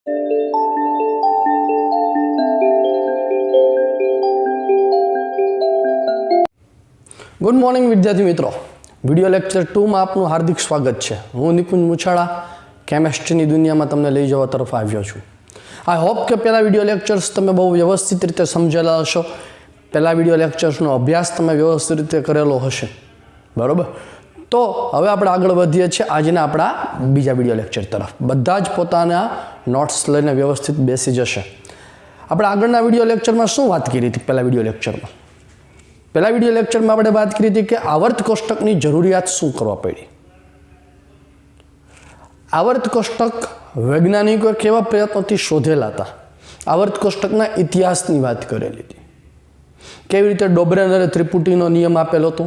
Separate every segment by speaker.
Speaker 1: Good morning विद्यार्थी मित्रों, video lecture 2 में आपનું हार्दिक स्वागत है। हूँ निकुंज मुछाड़ा केमिस्ट्री दुनिया में तमने लई जवा तरफ आव्यो छुं। आई होप के पहला विडियो लेक्चर्स तमे बहु व्यवस्थित रीते समझेला हशो। पहला विडियो लेक्चर्सनो अभ्यास तमे व्यवस्थित रीते करेलो हशे, बराबर। तो हवे आपणे आगळ वधीए छीए आजना आपणा बीजा विडियो लेक्चर तरफ। बधा ज पोताना नोट्स लईने व्यवस्थित बेसी जशे। आपणे आगळना विडियो लेक्चरमां शुं वात करी हती? पहला विडियो लेक्चरमां पहला विडियो लेक्चर में आपणे बात करी थी कि आवर्त कोष्टक की जरूरियात शू करवा पड़ी। आवर्त कोष्टक वैज्ञानिकों केवा प्रयत्नों शोधेला था। आवर्त कोष्टकना इतिहासनी बात करेली थी। केवी रीते डोब्रेनरे त्रिपुटीनो नियम आपेलो तो,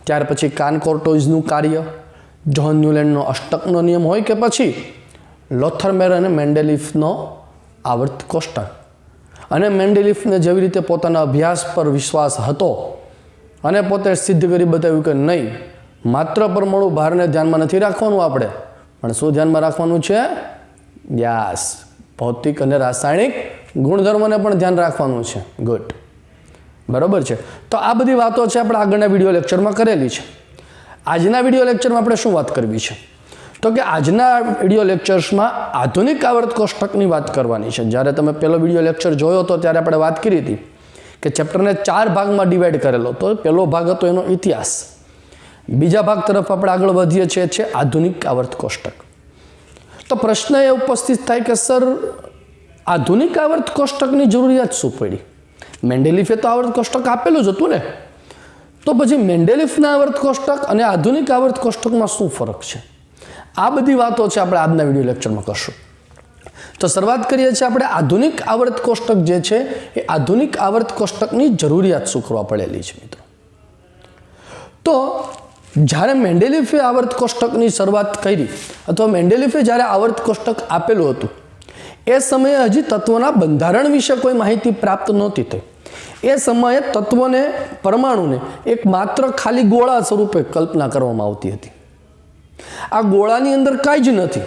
Speaker 1: त्यार पछी कानकोर्टोइजनुं कार्य, जॉन न्यूलैंडनो अष्टकनो नियम होय के पछी लोथरमेर अने मेंडेलीफनो आवर्त कोष्टक। अने मेंडेलीफने जेवी रीते पोताना अभ्यास पर विश्वास हतो अने पोते सिद्ध करी बताव्युं के नहीं, मात्र परमाणु भारने ध्यानमां नथी राखवानुं आपणे, पण शुं ध्यानमां राखवानुं छे? यस, भौतिक अने रासायणिक गुणधर्मोने पण ध्यान राखवानुं छे। गुड, बराबर छे। तो आ बधी वातो छे आपणे आगळना विडियो लेक्चरमां करेली छे। आजना विडियो लेक्चरमां आपणे शुं वात करवी छे? तो कि आजना विडियो लेक्चर्समां आधुनिक आवर्त कोष्टकनी बात करवानी छे। ज्यारे तमे पहेलो विडियो लेक्चर जोयो तो त्यारे आपणे वात करी हती कि चेप्टरने 4 भागमां डिवाइड करेलो। तो पहेलो भाग हतो एनो इतिहास। बीजा भाग तरफ आपणे आगळ वधीए छे आधुनिक आवर्त कोष्टक। तो प्रश्न ए उपस्थित थाय कि सर आधुनिक आवर्त कोष्टकनी जरूरियात शुं पड़ी? मेंडेलीफे तो आवर्त कोष्टक आपेલું જ હતું ને, તો પછી મેન્ડેલીફના આवर्त કોષ્ટક અને આધુનિક આवर्त કોષ્ટકમાં શું ફરક છે? આ બધી વાતો છે આપણે આજના વિડિયો લેક્ચરમાં કરશું। તો શરૂઆત કરીએ છીએ આપણે આધુનિક આवर्त કોષ્ટક જે છે એ આધુનિક આवर्त કોષ્ટકની જરૂરિયાત શું કરવા પડેલી છે મિત્રો। તો જ્યારે મેન્ડેલીફે આवर्त કોષ્ટકની શરૂઆત કરી અથવા મેન્ડેલીફે જ્યારે આवर्त કોષ્ટક આપેલું હતું એ સમયે હજી તત્વના બંધારણ વિશે કોઈ માહિતી પ્રાપ્ત નહોતી થઈ। એ સમયે તત્વને પરમાણુને એક માત્ર ખાલી ગોળા સ્વરૂપે કલ્પના કરવામાં આવતી હતી। આ ગોળાની અંદર કાંઈ જ નથી,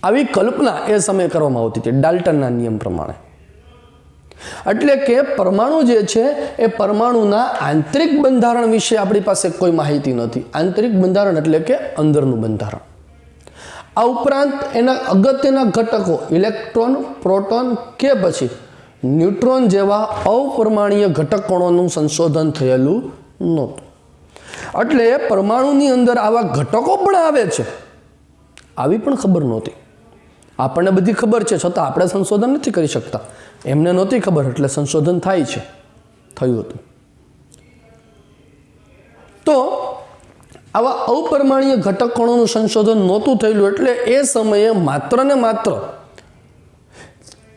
Speaker 1: આવી કલ્પના એ સમયે કરવામાં આવતી હતી ડાલ્ટનના નિયમ પ્રમાણે। એટલે કે પરમાણુ જે છે એ પરમાણુના આંતરિક બંધારણ વિશે આપણી પાસે કોઈ માહિતી નથી। આંતરિક બંધારણ એટલે કે અંદરનું બંધારણ। આ ઉપરાંત એના અગત્યના ઘટકો ઇલેક્ટ્રોન, પ્રોટોન કે પછી ન્યુટ્રોન જેવા અપરમાણુય ઘટકોનું સંશોધન થયેલું નહોતું। એટલે પરમાણુની અંદર આવા ઘટકો પણ આવે છે આવી પણ ખબર નહોતી। આપણને બધી ખબર છે છતાં આપણે સંશોધન નથી કરી શકતા। એમને નહોતી ખબર એટલે સંશોધન થાય છે, થયું હતું। તો આવા અપરમાણુય ઘટકોનું સંશોધન નહોતું થયેલું એટલે એ સમયે માત્ર ને માત્ર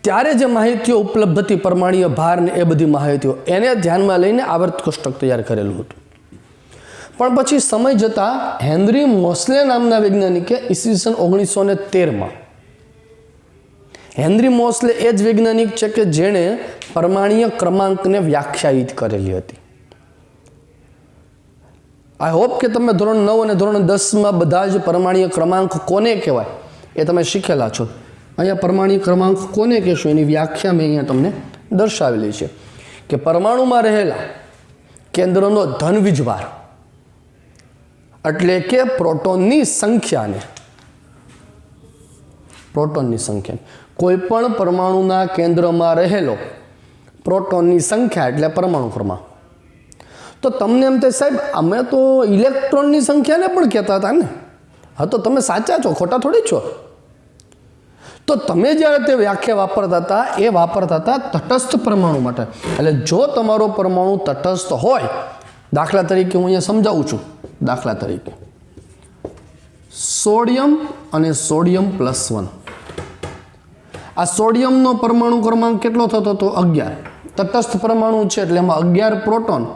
Speaker 1: ત્યારે જે માહિતીઓ ઉપલબ્ધ હતી પરમાણુય ભાર ને એ બધી માહિતીઓ એને ધ્યાનમાં લઈને આवर्त કોષ્ટક તૈયાર કરેલું હતું। પણ પછી સમય જતાં હેનરી મોસ્લે નામના વૈજ્ઞાનિકે ઈસવીસન 1913માં હેનરી મોસ્લે એ જ વૈજ્ઞાનિક છે કે જેણે પરમાણુય ક્રમાંકને વ્યાખ્યાયિત કરેલી હતી। आई होप कि तमे धोरण 9 और धोरण 10 में बधा ज परमाणुय क्रमांक कोने कहेवाय ए तमे शीखेला छो। अहींया परमाणुय क्रमांक कोने कहेशो एनी व्याख्या मैं अहींया तमने दर्शावेली छे कि परमाणुमां रहेला केंद्रनो धन वीजभार एटले के प्रोटोननी संख्याने कोईपण परमाणुना केंद्रमां रहेलो प्रोटोननी संख्या एटले परमाणु क्रमांक। तो तमने एम थे साहेब अमे तो इलेक्ट्रॉननी संख्या ने पण कहता था ने। हाँ, तो तमे साचा छो, खोटा थोड़ी छो। तो तमे ज्यारे ते व्याख्या वापरता था ए वापरता था तटस्थ परमाणु माटे। एटले जो तमारो परमाणु तटस्थ होय, दाखला तरीके हूँ अहींया समजावुं छुं। दाखला तरीके सोडियम अने सोडियम +1। आ सोडियमनो परमाणु क्रमांक केटलो थतो तो 11। तटस्थ परमाणु छे एटले एमां 11 प्रोटोन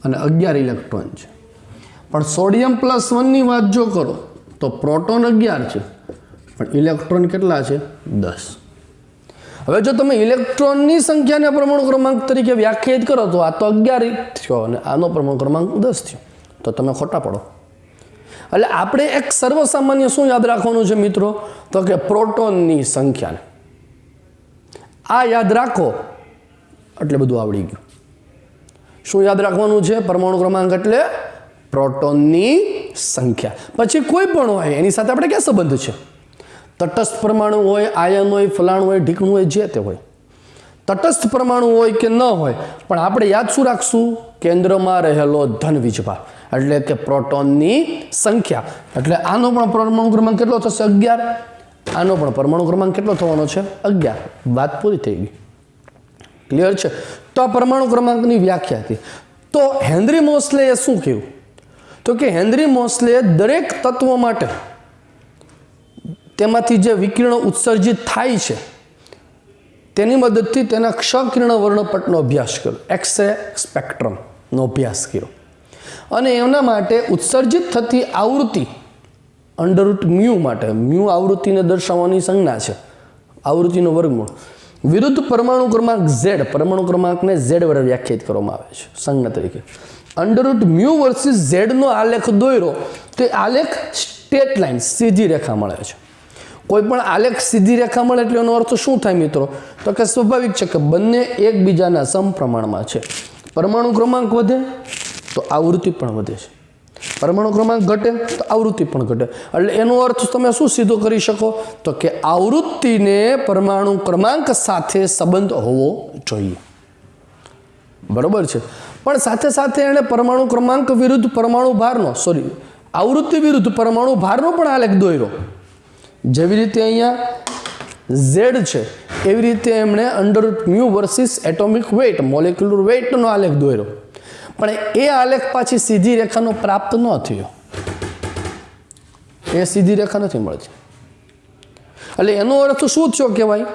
Speaker 1: અને 11 ઇલેક્ટ્રોન છે। પણ સોડિયમ +1 ની વાત જો કરો તો પ્રોટોન 11 છે પણ ઇલેક્ટ્રોન કેટલા છે? 10। હવે જો તમે ઇલેક્ટ્રોનની સંખ્યાને પરમાણુ ક્રમાંક તરીકે વ્યાખ્યાયિત કરો તો આ તો 11 થયો અને આનો પરમાણુ ક્રમાંક 10 થયો, તો તમે ખોટા પડો। એટલે આપણે એક સર્વસામાન્ય શું યાદ રાખવાનું છે મિત્રો? તો કે પ્રોટોનની સંખ્યાને આ યાદ રાખો એટલે બધું આવડી ગયું. શું યાદ રાખવાનું છે? પરમાણુ ક્રમાંક એટલે પ્રોટોનની સંખ્યા. પછી કોઈ પણ હોય એની સાથે આપણે ક્યાં સંબંધ છે? તટસ્થ પરમાણુ હોય, આયન હોય, ફલાણું હોય, ઢીકણું હોય, જે તે હોય. તટસ્થ પરમાણુ હોય કે ન હોય, પણ આપણે યાદ શું રાખશું? કેન્દ્રમાં રહેલો ધન વીજભાર એટલે કે પ્રોટોનની સંખ્યા. એટલે આનો પણ પરમાણુ ક્રમાંક કેટલો થશે? 11. આનો પણ પરમાણુ ક્રમાંક કેટલો થવાનો છે? 11. વાત પૂરી થઈ ગઈ. ક્લિયર છે? તો આ પરમાણુ ક્રમાંકની વ્યાખ્યા હતી. તો હેનરી મોસ્લેએ શું કહ્યું? તો કે હેનરી મોસ્લેએ દરેક તત્વ માટે તેમાંથી જે વિકિરણો ઉત્સર્જિત થાય છે તેની મદદથી તેના ક્ષકિરણ વર્ણપટનો અભ્યાસ કર્યો, એક્સ-રે સ્પેક્ટ્રમનો અભ્યાસ કર્યો. અને એમના માટે ઉત્સર્જિત થતી આવૃત્તિ અંડરરૂટ મ્યુ માટે, મ્યુ આવૃત્તિને દર્શાવવાની સંજ્ઞા છે, આવૃત્તિનો વર્ગમૂળ, વિરુદ્ધ પરમાણુ ક્રમાંક ઝેડ, પરમાણુ ક્રમાંકને ઝેડ વડે વ્યાખ્યાયિત કરવામાં આવે છે સંજ્ઞા તરીકે. અંડરરૂટ મ્યુ વર્સિસ ઝેડનો આલેખ દોર્યો તે આલેખ સ્ટેટ લાઇન, સીધી રેખા મળે છે. કોઈ પણ આલેખ સીધી રેખા મળે એટલે એનો અર્થ શું થાય મિત્રો? તો કે સ્વાભાવિક છે કે બંને એકબીજાના સમપ્રમાણમાં છે. પરમાણુ ક્રમાંક વધે તો આવૃત્તિ પણ વધે છે, પરમાણુ ક્રમાંક ઘટે તો આવૃત્તિ પણ ઘટે. એટલે એનો અર્થ તમે શું સીધો કરી શકો? તો કે આવૃત્તિને પરમાણુ ક્રમાંક સાથે સંબંધ હોવો જોઈએ. બરોબર છે. પણ સાથે સાથે એણે પરમાણુ ક્રમાંક વિરુદ્ધ પરમાણુ ભારનો, આવૃત્તિ વિરુદ્ધ પરમાણુ ભારનો પણ આલેખ દોર્યો. જેવી રીતે અહીંયા ઝેડ છે એવી રીતે એમણે under root mu versus atomic weight, molecular વેઇટનો આલેખ દોર્યો. પણ એ આલેખ પાછી સીધી રેખાનો પ્રાપ્ત ન થયો. એ સીધી રેખા નથી મળતી. એટલે એનો અર્થ શું થયો કહેવાય?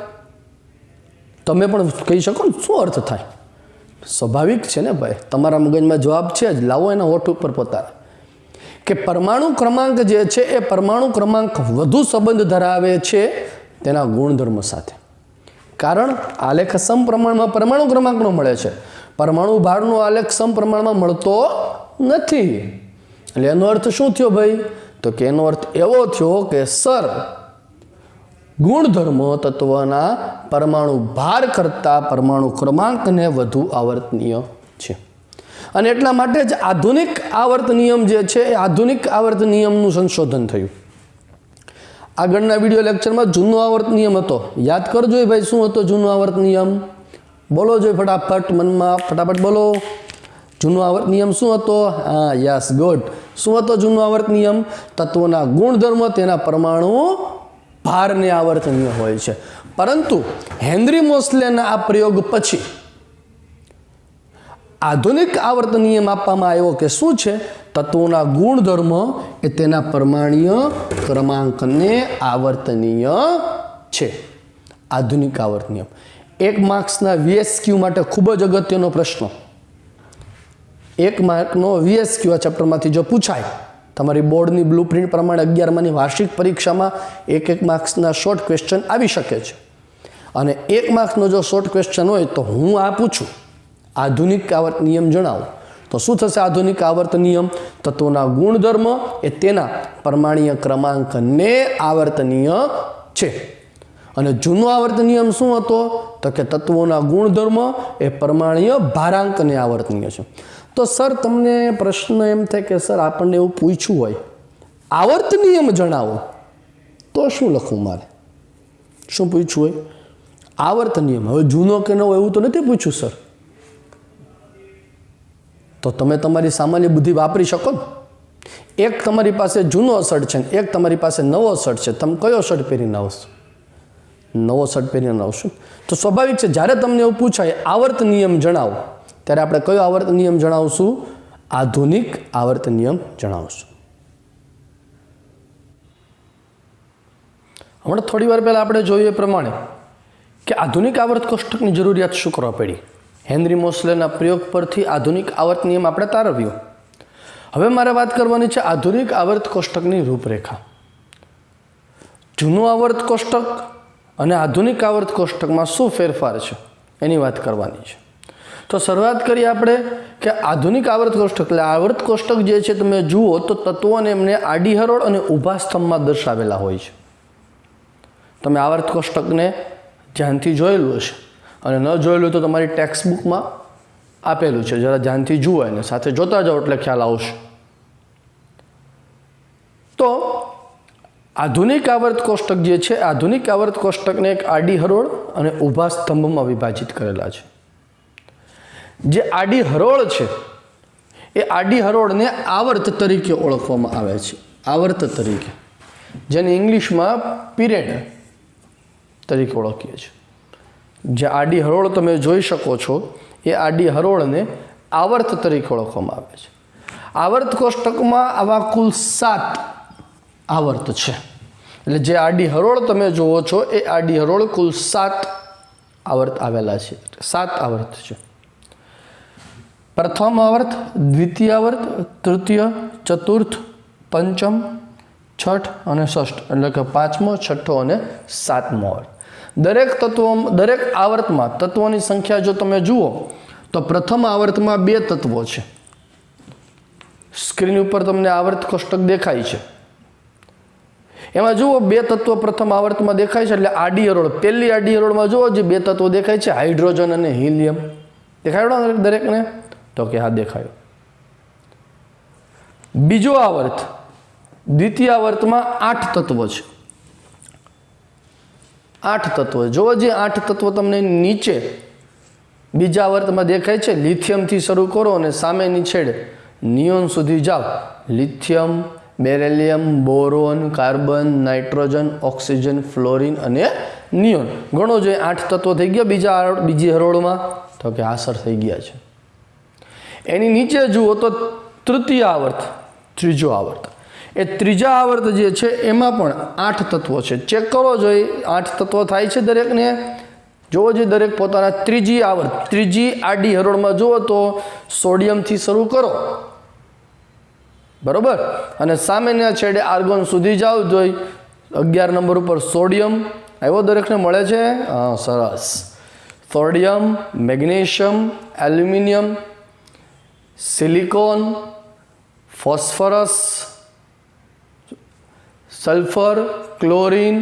Speaker 1: તમે પણ કહી શકો ને શું અર્થ થાય? સ્વાભાવિક છે ને ભાઈ, તમારા મગજમાં જવાબ છે જ, લાવો એના હોઠ ઉપર પોતાના. કે પરમાણુ ક્રમાંક જે છે એ પરમાણુ ક્રમાંક વધુ સંબંધ ધરાવે છે તેના ગુણધર્મ સાથે. કારણ આલેખ સમપ્રમાણમાં પરમાણુ ક્રમાંકનો મળે છે, પરમાણુ ભારનો આલેખ સમપ્રમાણમાં મળતો નથી. એટલે એનો અર્થ શું થયો ભાઈ? તો કે એનો અર્થ એવો થયો કે સર ગુણધર્મ તત્વના પરમાણુ ભાર કરતાં પરમાણુ ક્રમાંકને વધુ આવર્તનીય છે. અને એટલા માટે જ આધુનિક આવર્ત નિયમ જે છે એ આધુનિક આવર્ત નિયમનું સંશોધન થયું. આગળના વિડીયો લેક્ચરમાં જૂનો આવર્ત નિયમ હતો, યાદ કરજો ભાઈ. શું હતો જૂનો આવર્ત નિયમ? બોલો જોઈએ ફટાફટ, મનમાં ફટાફટ બોલો. જૂનો આવર્ત નિયમ શું હતો? હા, યસ, ગુડ. શું હતો જૂનો આવર્ત નિયમ? તત્વના ગુણધર્મ તેના પરમાણુ ભારને આવર્તનીય હોય છે. પરંતુ હેનરી મોસ્લેના આ પ્રયોગ પછી આધુનિક આવર્ત નિયમ આપવામાં આવ્યો કે શું છે? તત્વોના ગુણધર્મ એ તેના પરમાણ્વીય ક્રમાંકને આવર્તનીય છે. આધુનિક આવર્ત નિયમ. 1 માર્ક્સના VSQ માટે ખૂબ જ અગત્યનો પ્રશ્ન, 1 માર્કનો VSQ આ ચેપ્ટરમાંથી જો પૂછાય, તમારી બોર્ડની બ્લુપ્રિન્ટ પ્રમાણે 11માની વાર્ષિક પરીક્ષામાં 1 માર્ક્સના શોર્ટ ક્વેશ્ચન આવી શકે છે. અને 1 માર્ક્સનો જો શોર્ટ ક્વેશ્ચન હોય તો હું આ પૂછું, આધુનિક આવર્ત નિયમ જણાવો, તો શું થશે? આધુનિક આવર્ત નિયમ તત્વોના ગુણધર્મ એ તેના પરમાણ્વીય ક્રમાંકને આવર્તનીય છે. અને જૂનો આવર્ત નિયમ શું હતો? તો કે તત્વોના ગુણધર્મ એ પરમાણ્વીય ભારાંકને આવર્તનીય છે. તો સર તમને પ્રશ્ન એમ થાય કે સર આપણને એવું પૂછ્યું હોય આવર્ત નિયમ જણાવો, તો શું લખવું મારે? શું પૂછ્યું હોય? આવર્ત નિયમ. હવે જૂનો કે નવો એવું તો નથી પૂછ્યું સર. તો તમે તમારી સામાન્ય બુદ્ધિ વાપરી શકો ને. એક તમારી પાસે જૂનો શર્ટ છે, એક તમારી પાસે નવો શર્ટ છે. તમે કયો શર્ટ પહેરીને આવશો? નવો શર્ટ પહેરીને આવશો. તો સ્વાભાવિક છે જ્યારે તમને એવું પૂછાય આવર્ત નિયમ જણાવો, ત્યારે આપણે કયો આવર્ત નિયમ જણાવશું? આધુનિક આવર્ત નિયમ જણાવશું. હમણાં થોડી વાર પહેલાં આપણે જોયું એ પ્રમાણે કે આધુનિક આવર્ત કોષ્ટકની જરૂરિયાત શું કરવા પડી? હેનરી મોસ્લેના પ્રયોગ પરથી આધુનિક આવર્ત નિયમ આપણે તારવ્યો. હવે મારે વાત કરવાની છે આધુનિક આવર્ત કોષ્ટકની રૂપરેખા. જૂનું આવર્ત કોષ્ટક અને આધુનિક આવર્ત કોષ્ટકમાં શું ફેરફાર છે એની વાત કરવાની છે. તો શરૂઆત કરીએ આપણે કે આધુનિક આવર્ત કોષ્ટક. એટલે આવર્ત કોષ્ટક જે છે તમે જુઓ તો તત્વોને એમને આડી હરોળ અને ઊભા સ્તંભમાં દર્શાવેલા હોય છે. તમે આવર્ત કોષ્ટકને ધ્યાનથી જોયેલું હશે. અને ન જોયેલું તો તમારી ટેક્સ્ટ બુકમાં આપેલું છે, જરા ધ્યાનથી જુઓ એને, સાથે જોતા જાઓ એટલે ખ્યાલ આવશે. તો આધુનિક આવર્ત કોષ્ટક જે છે, આધુનિક આવર્ત કોષ્ટકને એક આડી હરોળ અને ઊભા સ્તંભમાં વિભાજિત કરેલા છે. જે આડી હરોળ છે એ આડી હરોળને આવર્ત તરીકે ઓળખવામાં આવે છે, આવર્ત તરીકે, જેને ઇંગ્લિશમાં પીરિયડ તરીકે ઓળખીએ છીએ. જે આડી હરોળ તમે જોઈ શકો છો એ આડી હરોળને આવર્ત તરીકે ઓળખવામાં આવે છે. આવર્ત કોષ્ટકમાં આવા કુલ 7 આવર્ત છે. એટલે જે આડી હરોળ તમે જુઓ છો એ આડી હરોળ કુલ 7 આવર્ત આવેલા છે, 7 આવર્ત છે. પ્રથમ આવર્ત, દ્વિતીય આવર્ત, તૃતીય, ચતુર્થ, પંચમ, છઠ અને ષષ્ઠ, એટલે કે 5મો, 6ઠ્ઠો અને 7મો આવર્ત. દરેક આવર્તમાં તત્વોની સંખ્યા જો તમે જુઓ તો પ્રથમ આવર્તમાં 2 તત્વો છે. સ્ક્રીન ઉપર તમને આવર્ત કોષ્ટક દેખાય છે. એમાં જુઓ 2 તત્વો પ્રથમ આવર્તમાં દેખાય છે, એટલે આડી હરોળ, પહેલી આડી હરોળમાં જુઓ જે 2 તત્વો દેખાય છે, હાઇડ્રોજન અને હિલિયમ. દેખાયો દરેકને? તો કે હા, દેખાયો. બીજો આવર્ત, દ્વિતીય આવર્તમાં 8 તત્વો છે. 8 તત્વો જુઓ, જે 8 તત્વો તમને નીચે બીજા આવર્તમાં દેખાય છે. લિથિયમથી શરૂ કરો અને સામેની છેડે નિયોન સુધી જાઓ. Lithium, beryllium, boron, carbon, nitrogen, oxygen, fluorine અને નિયોન. ગણો જોઈએ 8 તત્વો થઈ ગયા બીજી હરોળમાં, તો કે આસર થઈ ગયા છે. એની નીચે જુઓ તો તૃતીય આવર્ત, ત્રીજો આવર્ત. એ ત્રીજા આવર્ત જે છે એમાં પણ 8 તત્વો છે. ચેક કરો જોઈએ 8 તત્વો થાય છે દરેકને. જુઓ જે દરેક પોતાના ત્રીજી આવર્ત, ત્રીજી આડી હરોળમાં જુઓ તો સોડિયમથી શરૂ કરો, બરોબર, અને સામેના છેડે આર્ગોન સુધી જાઓ જોઈ. 11 નંબર ઉપર સોડિયમ આવ્યો, દરેકને મળે છે. હા, સરસ. Sodium, magnesium, aluminium, silicon, phosphorus, sulphur, chlorine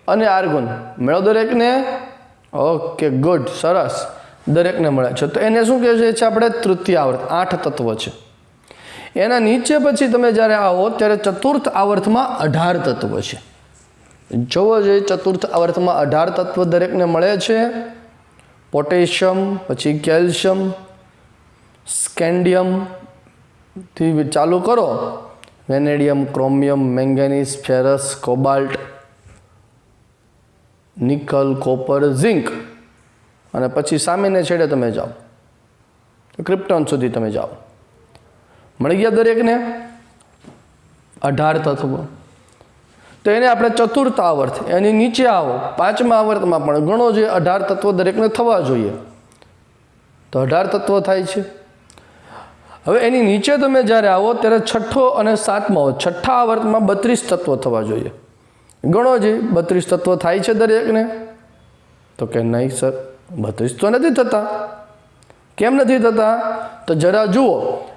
Speaker 1: અને આર્ગોન મળ્યો દરેકને. ઓકે, ગુડ, સરસ, દરેકને મળે છે. તો એને શું કહે છે આપણે? તૃતીય આવર્ત. 8 તત્વો છે. એના નીચે પછી તમે જ્યારે આવો ત્યારે ચતુર્થ આવર્તમાં 18 તત્વો છે. જોવો જોઈએ ચતુર્થ આવર્તમાં 18 તત્વો દરેકને મળે છે. પોટેશિયમ, પછી કેલ્શિયમ, સ્કેન્ડિયમથી ચાલુ કરો, vanadium, chromium, manganese, ferrous, cobalt, nickel, copper, zinc, અને પછી સામેને છેડે તમે જાઓ ક્રિપ્ટોન સુધી તમે જાઓ. મળી ગયા દરેકને 18 તત્વો. તો એને આપણે ચતુર્થ આવર્ત. એની નીચે આવો 5મા આવર્તમાં પણ ગણો જોઈએ 18 તત્વો દરેકને થવા જોઈએ, તો 18 તત્વો થાય છે. હવે એની નીચે તમે જ્યારે આવો ત્યારે છઠ્ઠો અને 7મો, 6ઠ્ઠા આવર્તમાં 32 તત્વો થવા જોઈએ. ગણો જે 32 તત્વો થાય છે દરેકને? તો કે નહીં સર, 32 તો નથી થતા. કેમ નથી થતા? તો જરા જુઓ,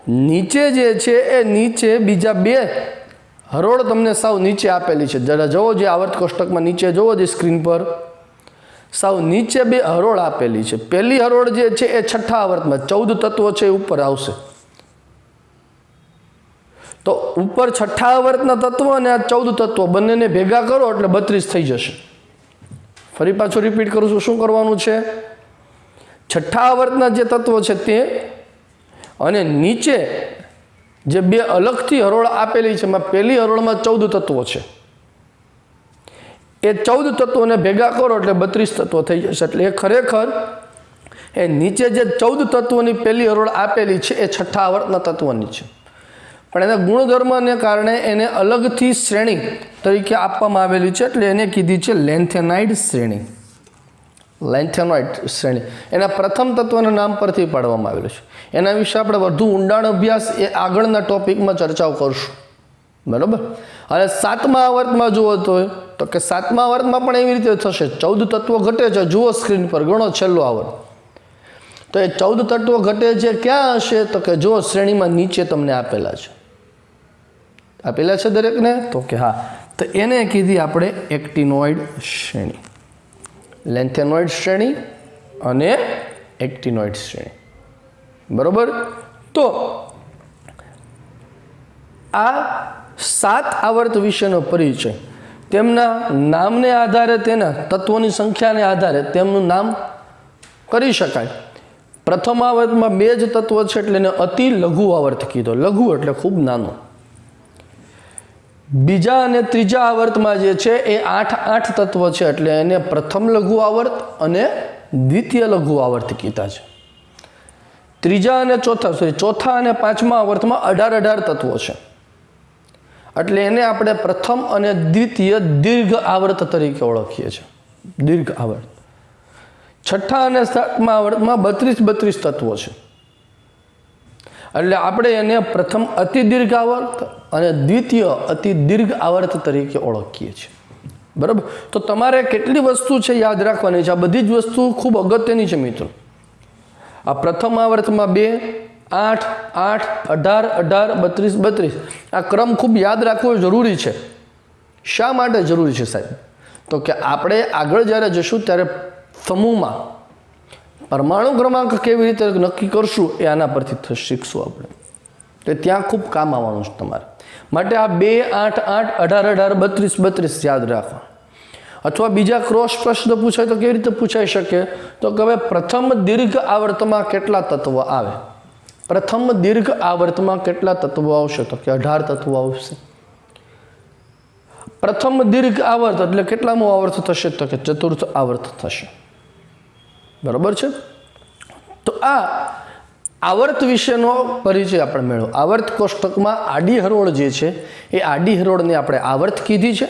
Speaker 1: નીચે જે છે એ નીચે બીજા 2 હરોળ તમને સાવ નીચે આપેલી છે. જરા જુઓ જે આવર્ત કોષ્ટકમાં નીચે જુઓ જે સ્ક્રીન પર સાવ નીચે 2 હરોળ આપેલી છે. પહેલી હરોળ જે છે એ 6ઠ્ઠા આવર્તમાં 14 તત્વો છે એ ઉપર આવશે. તો ઉપર 6ઠ્ઠા આવર્તના તત્વો અને આ 14 તત્વો બંનેને ભેગા કરો એટલે 32 થઈ જશે. ફરી પાછું રિપીટ કરું છું, શું કરવાનું છે? 6ઠ્ઠા આવર્તના જે તત્વો છે તે, અને નીચે જે 2 અલગથી હરોળ આપેલી છે, એમાં પહેલી હરોળમાં 14 તત્વો છે. એ 14 તત્વોને ભેગા કરો એટલે 32 તત્વો થઈ જશે. એટલે એ ખરેખર એ નીચે જે 14 તત્વોની પહેલી હરોળ આપેલી છે એ 6ઠ્ઠા આવર્તના તત્વોની છે. પણ એના ગુણધર્મને કારણે એને અલગથી શ્રેણી તરીકે આપવામાં આવેલી છે, એટલે એને કીધી છે લેન્થેનાઇડ શ્રેણી. લેન્થેનાઇડ શ્રેણી એના પ્રથમ તત્વના નામ પરથી પાડવામાં આવેલું છે. એના વિશે આપણે વધુ ઊંડાણ અભ્યાસ એ આગળના ટોપિકમાં ચર્ચાઓ કરશું, બરાબર. અને 7મા આવર્તમાં જુઓ તો કે 7મા આવર્તમાં પણ એવી રીતે થશે. 14 તત્વો ઘટે છે. જુઓ સ્ક્રીન પર, ગણો છેલ્લો આવર્ત. તો એ 14 તત્વો ઘટે છે ક્યાં હશે? તો કે જુઓ શ્રેણીમાં નીચે તમને આપેલા છે. આપેલા છે દરેકને? તો કે હા. તો એને કીધી આપણે એક્ટિનોઇડ શ્રેણી, લેન્થેનોઇડ શ્રેણી અને એક્ટિનોઇડ શ્રેણી. બરોબર. તો આ 7 આવર્ત વિશેનો પરિચય તેમના નામને આધારે, તેના તત્વોની સંખ્યાને આધારે તેમનું નામ કરી શકાય. પ્રથમ આવર્તમાં 2 જ તત્વો છે એટલે એને અતિ લઘુ આવર્ત કીધો. લઘુ એટલે ખૂબ નાનો. બીજા અને ત્રીજા આવર્તમાં જે છે એ 8 તત્વો છે એટલે એને પ્રથમ લઘુ આવર્ત અને દ્વિતીય લઘુ આવર્ત કીધા છે. ત્રીજા અને ચોથા અને પાંચમા આવર્તમાં 18 તત્વો છે એટલે એને આપણે પ્રથમ અને દ્વિતીય દીર્ઘ આવર્ત તરીકે ઓળખીએ છીએ. દીર્ઘ આવર્ત. છઠ્ઠા અને સાતમા આવર્તમાં 32 તત્વો છે એટલે આપણે એને પ્રથમ અતિ દીર્ઘ આવર્ત અને દ્વિતીય અતિ દીર્ઘ આવર્ત તરીકે ઓળખીએ છીએ. બરાબર. તો તમારે કેટલી વસ્તુ છે યાદ રાખવાની છે. આ બધી જ વસ્તુ ખૂબ અગત્યની છે મિત્રો. આ પ્રથમ આવર્તમાં 2, 8, 8, 18, 18, 32 આ ક્રમ ખૂબ યાદ રાખવો જરૂરી છે. શા માટે જરૂરી છે સાહેબ? તો કે આપણે આગળ જ્યારે જશું ત્યારે સમૂહમાં પરમાણુ ક્રમાંક કેવી રીતે નક્કી કરશું એ આના પરથી શીખશું આપણે. તો ત્યાં ખૂબ કામ આવવાનું છે તમારે. માટે આ 2, 8, 8, 18, 18, 32 યાદ રાખવા. અથવા બીજા ક્રોસ પ્રશ્ન પૂછાય તો કેવી રીતે પૂછાઈ શકે? તો કે હવે પ્રથમ દીર્ઘ આવર્તમાં કેટલા તત્વો આવે? પ્રથમ દીર્ઘ આવર્તમાં કેટલા તત્વો આવશે? તો કે 18 તત્વો આવશે. પ્રથમ દીર્ઘ આવર્ત એટલે કેટલામો આવર્ત થશે? તો કે ચતુર્થ આવર્ત થશે. બરાબર છે. તો આ આવર્ત વિશેનો પરિચય આપણે મેળવો. આવર્ત કોષ્ટકમાં આડી હરોળ જે છે એ આડી હરોળને આપણે આવર્ત કીધી છે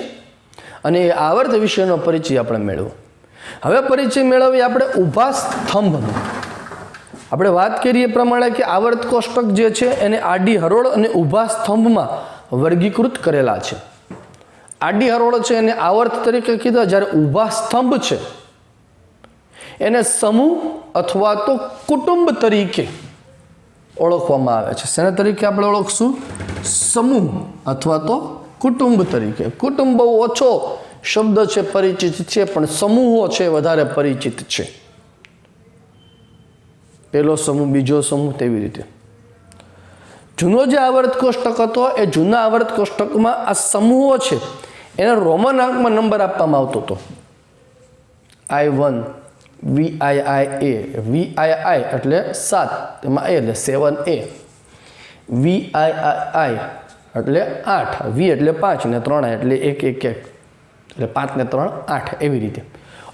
Speaker 1: અને એ આવર્ત વિશેનો પરિચય આપણે મેળવો. હવે પરિચય મેળવીએ આપણે ઊભા સ્તંભનો. આપણે વાત કરીએ પ્રમાણે કે આવર્ત કોષ્ટક જે છે એને આડી હરોળ અને ઊભા સ્તંભમાં વર્ગીકૃત કરેલા છે. આડી હરોળ છે એને આવર્ત તરીકે કીધા, જ્યારે ઊભા સ્તંભ છે એને સમૂહ અથવા તો કુટુંબ તરીકે ઓળખવામાં આવે છે. શેના તરીકે આપણે ઓળખશું? સમૂહ અથવા તો કુટુંબ તરીકે. કુટુંબ બહુ ઓછો શબ્દ છે, પરિચિત છે, પણ સમૂહો છે વધારે પરિચિત છે. પહેલો સમૂહ, બીજો સમૂહ, તેવી રીતે. જૂનો જે આવર્ત કોષ્ટક હતો એ જૂના આવર્ત કોષ્ટકમાં આ સમૂહો છે એને રોમન અંકમાં નંબર આપવામાં આવતો હતો. I1, VIIA, VII એટલે 7, તેમાં A એટલે 7A, VIII એટલે 8, V એટલે 5 ને 3 એટલે 1, 1, 1 એટલે 5 ને 3, 8 એવી રીતે.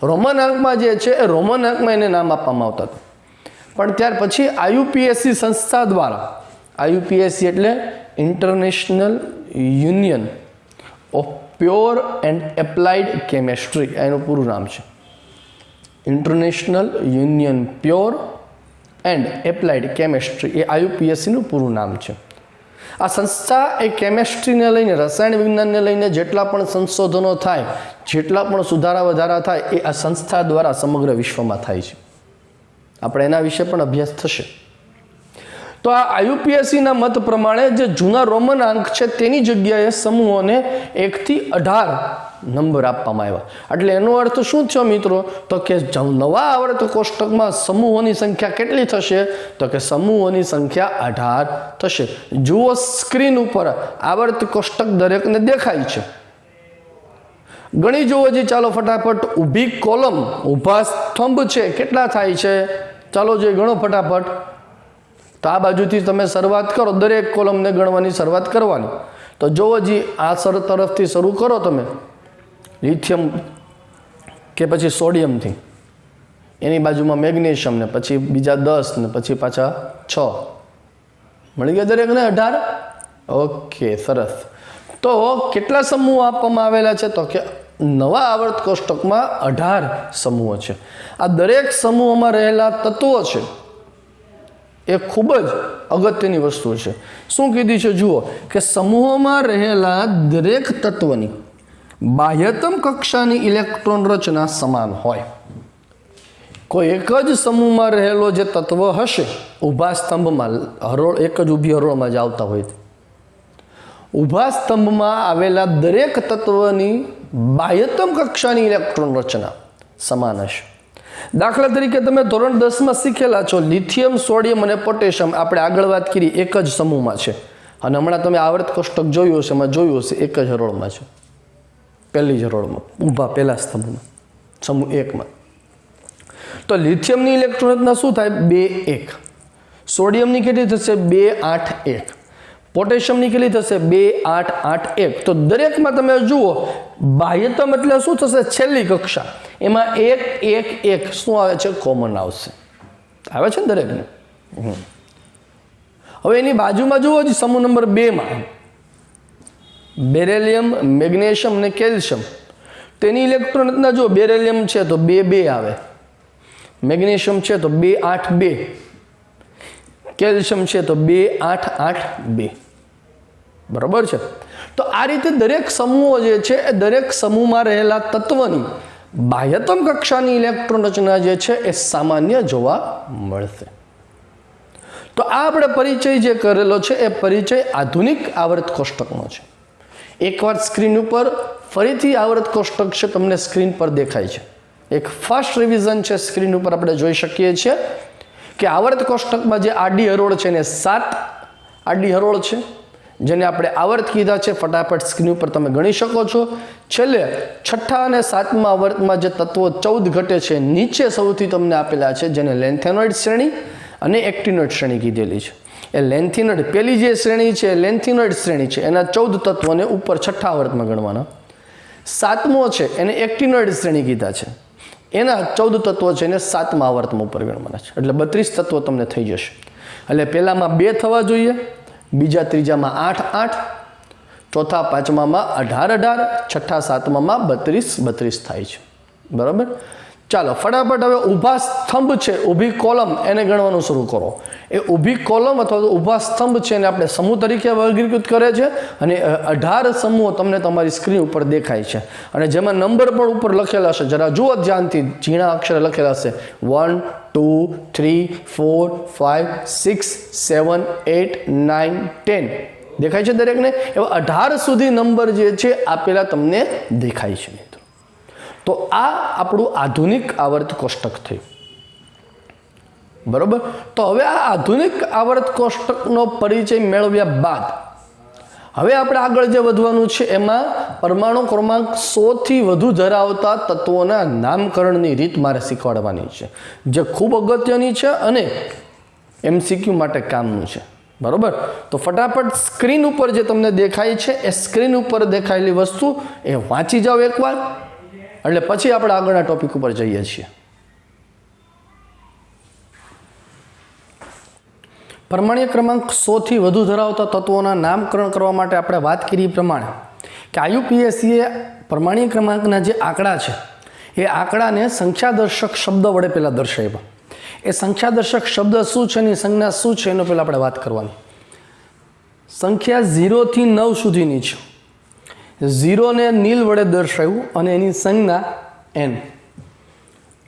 Speaker 1: રોમન અંકમાં જે છે એ રોમન અંકમાં એને નામ આપવામાં આવતા હતા. પણ ત્યાર પછી IUPAC સંસ્થા દ્વારા, IUPAC એટલે international union of pure and applied chemistry, એનું પૂરું નામ છે. International union pure and applied chemistry એ IUPACનું પૂરું નામ છે. આ સંસ્થા એ કેમેસ્ટ્રીને લઈને, રસાયણ વિજ્ઞાનને લઈને જેટલા પણ સંશોધનો થાય, જેટલા પણ સુધારા વધારા થાય એ આ સંસ્થા દ્વારા સમગ્ર વિશ્વમાં થાય છે. આપણે એના વિશે પણ અભ્યાસ થશે. તો આ IUPACના મત પ્રમાણે જે જૂના રોમન અંક છે તેની જગ્યાએ સમૂહોને 1 થી 18 નંબર આપવામાં આવ્યા. એટલે એનો અર્થ શું થયો મિત્રો? તો કે નવા આવર્ત કોષ્ટકમાં સમૂહોની સંખ્યા કેટલી થશે? તો કે સમૂહોની સંખ્યા 18 થશે. જુઓ સ્ક્રીન ઉપર આવર્ત કોષ્ટક દરેકને દેખાય છે. ગણી જુઓ જી, ચાલો ફટાફટ. ઊભી કોલમ, ઊભા સ્તંભ છે કેટલા થાય છે? ચાલો જોઈએ, ગણો ફટાફટ. તો આ બાજુથી તમે શરૂઆત કરો, દરેક કોલમને ગણવાની શરૂઆત કરવાની. તો જુઓ જી, આ તરફથી શરૂ કરો તમે, લિથિયમ કે પછી સોડિયમથી, એની બાજુમાં મેગ્નેશિયમ ને પછી બીજા 10 ને પછી પાછા 6 મળી ગયા દરેકને 18. ઓકે, સરસ. તો કેટલા સમૂહ આપવામાં આવેલા છે? તો કે નવા આવર્ત કોષ્ટકમાં 18 સમૂહો છે. આ દરેક સમૂહમાં રહેલા તત્વો છે એ ખૂબ જ અગત્યની વસ્તુ છે. શું કીધી છે જુઓ, કે સમૂહોમાં રહેલા દરેક તત્વની બાહ્યતમ કક્ષાની ઇલેક્ટ્રોન રચના સમાન હોય. કોઈ એક જ સમૂહમાં રહેલો જે તત્વ હશે, ઊભા સ્તંભમાં હરોળ, એક જ ઊભી હરોળમાં જ આવતા હોય, ઊભા સ્તંભમાં આવેલા દરેક તત્વની બાહ્યતમ કક્ષાની ઇલેક્ટ્રોન રચના સમાન હશે. દાખલા તરીકે તમે ધોરણ 10 માં શીખેલા છો લિથિયમ, સોડિયમ અને પોટેશિયમ આપણે આગળ વાત કરી એક જ સમૂહમાં છે અને હમણાં તમે આવર્ત કોષ્ટક જોયું હશે, એમાં જોયું હશે એક જ હરોળમાં છે, પહેલી જ હરોળમાં ઊભા પહેલા સ્તંભમાં સમૂહ 1 માં. તો લિથિયમની ઇલેક્ટ્રોન રચના શું થાય 2 1, સોડિયમની કેટલી થશે 2 8 1, પોટેશિયમની કેટલી થશે 2 8 8 1. તો દરેકમાં તમે જુઓ બાહ્યતમ એટલે શું થશે છેલ્લી કક્ષા, એમાં 1 1 1 શું આવે છે કોમન આવશે, આવે છે ને દરેકને. હવે એની બાજુમાં જુઓ જ સમૂહ નંબર 2 માં બેરેલિયમ, મેગ્નેશિયમ અને કેલ્શિયમ, તેની ઇલેક્ટ્રોન રચના જુઓ બેરેલિયમ છે તો 2 2 આવે, મેગ્નેશિયમ છે તો 2 8 2, કેલ્શિયમ છે તો 2 8 8 2. બરાબર છે. તો આ રીતે દરેક સમૂહો જે છે એ દરેક સમૂહમાં રહેલા તત્વની બાહ્યતમ કક્ષાની ઇલેક્ટ્રોન રચના જે છે એ સામાન્ય જોવા મળશે. તો આ આપણે પરિચય જે કરેલો છે એ પરિચય આધુનિક આવર્ત કોષ્ટકનો છે. એકવાર સ્ક્રીન ઉપર ફરીથી આવર્ત કોષ્ટક છે તમને સ્ક્રીન પર દેખાય છે, એક ફર્સ્ટ રિવિઝન છે સ્ક્રીન ઉપર આપણે જોઈ શકીએ છીએ કે આવર્ત કોષ્ટકમાં જે આડી હરોળ છે ને 7 આડી હરોળ છે જેને આપણે આવર્ત કીધા છે. ફટાફટ સ્ક્રીન ઉપર તમે ગણી શકો છો. છેલ્લે 6થા અને 7મા આવર્તમાં જે તત્વો 14 ઘટે છે નીચે સૌથી તમને આપેલા છે જેને લેન્થેનોઇડ શ્રેણી અને એક્ટિનોઇડ શ્રેણી કીધેલી છે. એ લેન્થિનોઇડ પેલી જે શ્રેણી છે લેન્થિનોઇડ શ્રેણી છે એના 14 તત્વોને ઉપર 6થા આવર્તમાં ગણવાના. 7મો છે એને એક્ટિનોઇડ શ્રેણી કીધા છે, એના 14 તત્વો છે એને 7મા આવર્તમાં ઉપર ગણવાના છે, એટલે 32 તત્વો તમને થઈ જશે. એટલે પહેલામાં 2 થવા જોઈએ, બીજા ત્રીજામાં 8 8, ચોથા પાંચમામાં 18 18, છઠ્ઠા સાતમામાં 32 32 થાય છે. બરાબર. ચાલો ફટાફટ હવે ઊભા સ્તંભ છે, ઊભી કોલમ એને ગણવાનું શરૂ કરો. એ ઊભી કોલમ અથવા તો ઊભા સ્તંભ છે એને આપણે સમૂહ તરીકે વર્ગીકૃત કરે છે અને 18 સમૂહો તમને તમારી સ્ક્રીન ઉપર દેખાય છે અને જેમાં નંબર પણ ઉપર લખેલા છે. જરા જુઓ ધ્યાનથી, ઝીણા અક્ષરે લખેલા છે 1 2 3 4 5 6 7 8 9 10 દેખાય છે દરેકને. એવા 18 સુધી નંબર જે છે આપેલા તમને દેખાય છે. તો આ આપણું આધુનિક આવર્ત કોષ્ટક થયું. બરોબર. તો હવે આ આધુનિક આવર્ત કોષ્ટકનો પરિચય મેળવ્યા બાદ હવે આપણે આગળ જે વધવાનું છે એમાં પરમાણુ ક્રમાંક 100 થી વધુ ધરાવતા તત્વોના નામકરણની રીત મારે શીખવાડવાની છે, જે ખૂબ અગત્યની છે અને MCQ માટે કામનું છે. બરોબર. તો ફટાફટ સ્ક્રીન ઉપર જે તમને દેખાય છે એ સ્ક્રીન ઉપર દેખાયેલી વસ્તુ એ વાંચી જાઓ એકવાર, એટલે પછી આપણે આગળના ટોપિક ઉપર જઈએ છીએ. પરમાણ્વીય ક્રમાંક 100 થી વધુ ધરાવતા તત્વોના નામકરણ કરવા માટે આપણે વાત કરી પ્રમાણે કે IUPAC એ પરમાણ્વીય ક્રમાંકના જે આંકડા છે એ આંકડાને સંખ્યાદર્શક શબ્દ વડે પહેલાં દર્શાવ્યા. એ સંખ્યાદર્શક શબ્દ શું છે એની સંજ્ઞા શું છે એનો પહેલાં આપણે વાત કરવાની. સંખ્યા 0 થી 9 સુધીની છે. 0 ને નીલ વડે દર્શાવ્યું અને એની સંજ્ઞા n,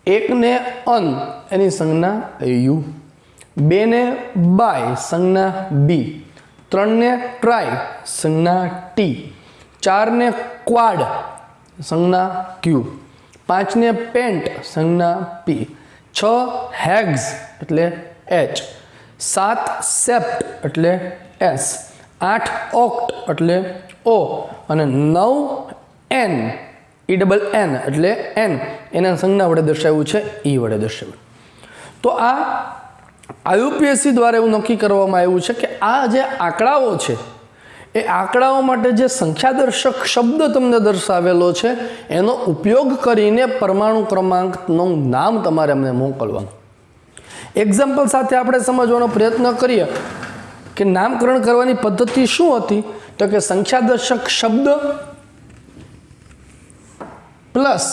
Speaker 1: 1 ને અન એની સંજ્ઞા u, 2 ને બાય સંજ્ઞા b, 3 ને ટ્રાય સંજ્ઞા t, 4 ને ક્વાડ સંજ્ઞા q, 5 ને પેન્ટ સંજ્ઞા p, 6 હેગ્સ એટલે h, 7 સેપ્ટ એટલે s, 8 ઓક્ટ એટલે o અને 9 n ENN એટલે n એના સંજ્ઞા વડે દર્શાવ્યું છે e વડે દર્શાવ્યું. તો આ IUPAC દ્વારા એવું નક્કી કરવામાં આવ્યું છે કે આ જે આંકડાઓ છે એ આંકડાઓ માટે જે સંખ્યાદર્શક શબ્દ તમને દર્શાવેલો છે એનો ઉપયોગ કરીને પરમાણુ ક્રમાંકનું નામ તમારે અમને મોકલવાનું. એક્ઝામ્પલ સાથે આપણે સમજવાનો પ્રયત્ન કરીએ કે નામકરણ કરવાની પદ્ધતિ શું હતી. તો કે સંખ્યાદર્શક શબ્દ પ્લસ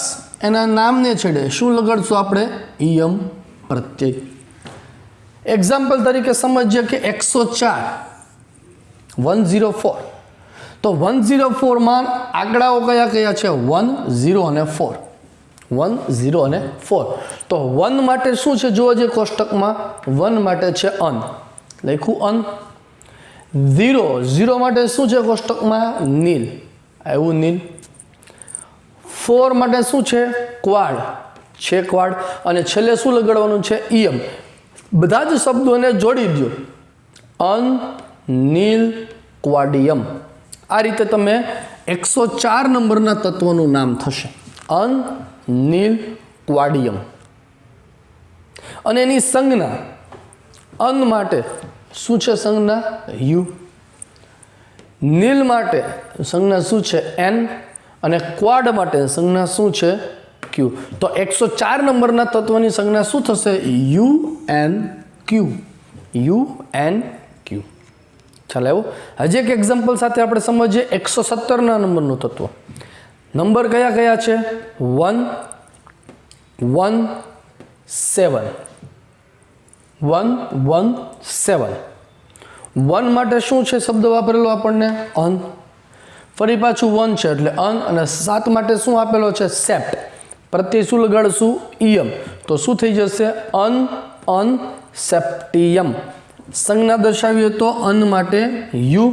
Speaker 1: એના નામને છેડે શું લગાડશું આપણે ઈયમ પ્રત્યય. એક્ઝામ્પલ તરીકે સમજીએ કે 104 104. તો 104 માં આંકડાઓ કયા કયા છે 1 0 અને 4 1 0 અને 4. તો 1 માટે શું છે જુઓ જે કોષ્ટકમાં 1 માટે છે અન, લખ્યું અન. 0 માટે શું છે કોષ્ટકમાં નીલ, આવ્યું નીલ. 4 માટે શું છે ક્વાડ, છે ક્વાડ અને છેલ્લે શું લગાડવાનું છે ઈયમ. બધા જ શબ્દોને જોડી દો અન નીલ ક્વાડિયમ. આ રીતે તમે 104 નંબરના તત્વનું નામ થશે અન નીલ ક્વાડિયમ. અને એની સંજ્ઞા અન માટે શું છે સંજ્ઞા યુ, નીલ માટે સંજ્ઞા શું છે એન અને ક્વાડ માટે સંજ્ઞા શું છે ક્યુ. તો 104 નંબરના તત્વની સંજ્ઞા શું થશે યુ એન ક્યુ. યુ એન ક્યુ. ચાલો એવું હજી એક એક્ઝામ્પલ સાથે આપણે સમજીએ 117 નંબરનું તત્વ. નંબર કયા કયા છે 1 1 7 1 1 7. 1 માટે શું છે શબ્દ વાપરેલો આપણને અન, ફરી પાછું 1 છે એટલે અન, અને 7 માટે શું આપેલો છે સેપ્ટ. પ્રત્યય શું લગાડશું ઈયમ. તો શું થઈ જશે અન અન સેપ્ટિયમ. સંજ્ઞા દર્શાવીએ તો અન માટે યુ,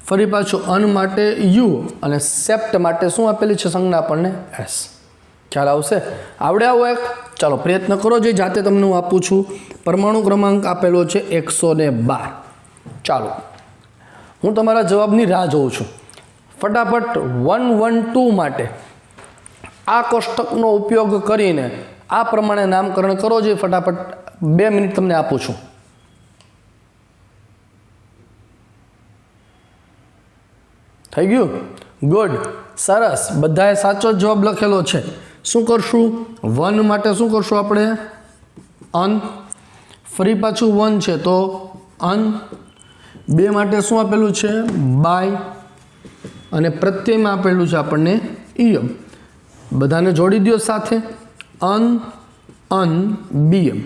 Speaker 1: ફરી પાછું અન માટે યુ, અને સેપ્ટ માટે શું આપેલી છે સંજ્ઞા આપણને એસ. ખ્યાલ આવશે? આવડે આવો એક? ચાલો પ્રયત્ન કરો જે જાતે તમને હું આપું છું. પરમાણુ ક્રમાંક આપેલો છે 112. ચાલો હું તમારા જવાબની રાહ જોઉં છું. ફટાફટ 112 માટે આ કોષ્ટકનો ઉપયોગ કરીને આ પ્રમાણે નામકરણ કરો જે ફટાફટ 2 મિનિટ તમને આપું છું. થઈ ગયું? ગુડ, સરસ. બધાએ સાચો જવાબ લખેલો છે. શું કરશું 1 માટે શું કરશું આપણે અન, ફરી પાછું 1 છે તો અન, 2 માટે શું આપેલું છે બાય, અને પ્રત્યયમાં આપેલું છે આપણને ઈયમ. બધાને જોડી દો સાથે ununbium.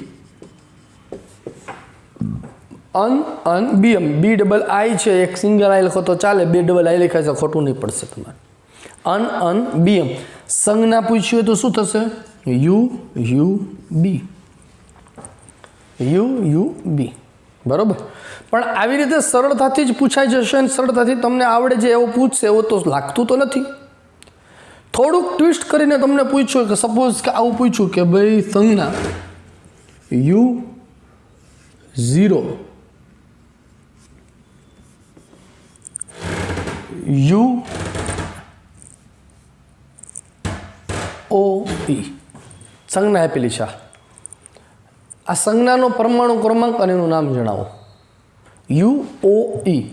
Speaker 1: Ununbium. B double I છે, એક સિંગલ આઈ લખો તો ચાલે, 2 ડબલ આઈ લખાય છે ખોટું નહીં પડશે તમારે. Ununbium. સંજ્ઞા પૂછ્યું તો શું થશે U U B. U U B. બરોબર. પણ આવી રીતે સરળતાથી જ પૂછાઈ જશે અને સરળતાથી તમને આવડે છે એવું પૂછશે એવું તો લાગતું તો નથી. થોડુંક ટ્વિસ્ટ કરીને તમને પૂછ્યું કે સપોઝ કે આવું પૂછ્યું કે ભાઈ સંજ્ઞા યુ 0 યુ ઓ ઈ સંજ્ઞા આપેલી છે. આ સંજ્ઞાનો પરમાણુ ક્રમાંક અને એનું નામ જણાવો. યુ ઓ ઈ.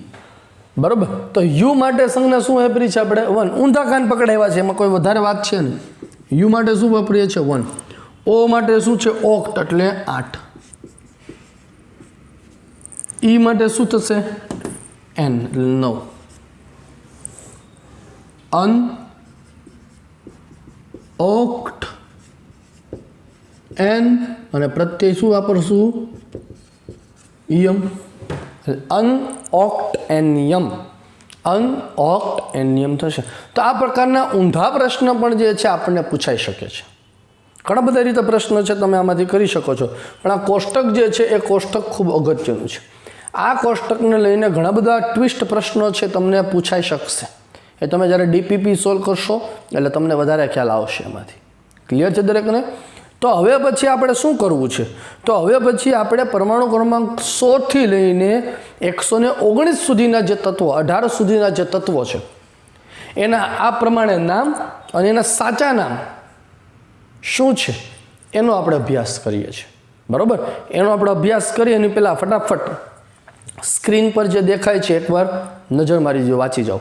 Speaker 1: બરાબર. તો યુ માટે સંજ્ઞા શું વાપરી છે આપણે 1. ઊંધા કાન પકડાવ્યા છે, એમાં કોઈ વધારે વાત છે ને. યુ માટે શું વાપરીએ છીએ 1. ઓ માટે શું છે ઓક્ટ એટલે 8. ઈ માટે શું થશે એન 9. અન ઓક્ટ એન અને પ્રત્યય શું વાપરશું ઈયમ. અનઓક્ટેનિયમ. અનઓક્ટેનિયમ થશે. તો આ પ્રકારના ઊંધા પ્રશ્ન પણ જે છે આપણને પૂછાઈ શકે છે. ઘણા બધા રીતે પ્રશ્નો છે તમે આમાંથી કરી શકો છો, પણ આ કોષ્ટક જે છે એ કોષ્ટક ખૂબ અગત્યનું છે. આ કોષ્ટકને લઈને ઘણા બધા ટ્વિસ્ટ પ્રશ્નો છે તમને પૂછાઈ શકશે. એ તમે જ્યારે ડીપીપી સોલ્વ કરશો એટલે તમને વધારે ખ્યાલ આવશે એમાંથી. ક્લિયર છે દરેકને? તો હવે પછી આપણે શું કરવું છે? તો હવે પછી આપણે પરમાણુ ક્રમાંક 100 થી લઈને 119 સુધીના જે તત્વો, 18 સુધીના જે તત્વો છે એના આ પ્રમાણે નામ અને એના સાચા નામ શું છે એનો આપણે અભ્યાસ કરીએ છીએ. બરાબર. એનો આપણે અભ્યાસ કરીએ એની પહેલાં ફટાફટ સ્ક્રીન પર જે દેખાય છે એકવાર નજર મારી જો, વાંચી જાઓ.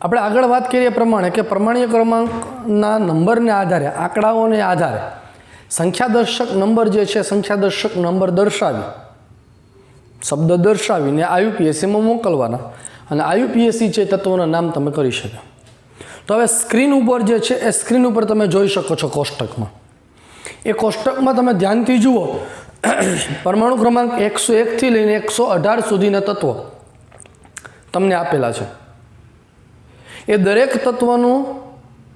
Speaker 1: આપણે આગળ વાત કરીએ પ્રમાણે કે પરમાણ્વીય ક્રમાંકના નંબરને આધારે, આંકડાઓને આધારે સંખ્યાદર્શક નંબર જે છે સંખ્યાદર્શક નંબર દર્શાવી, શબ્દ દર્શાવીને આયુપીએસસીમાં મોકલવાના અને આયુપીએસસી છે તત્વોના નામ તમે કરી શકો. તો હવે સ્ક્રીન ઉપર જે છે એ સ્ક્રીન ઉપર તમે જોઈ શકો છો કોષ્ટકમાં. એ કોષ્ટકમાં તમે ધ્યાનથી જુઓ. પરમાણુ ક્રમાંક 101 થી લઈને 118 સુધીના તત્વો તમને આપેલા છે. એ દરેક તત્વનું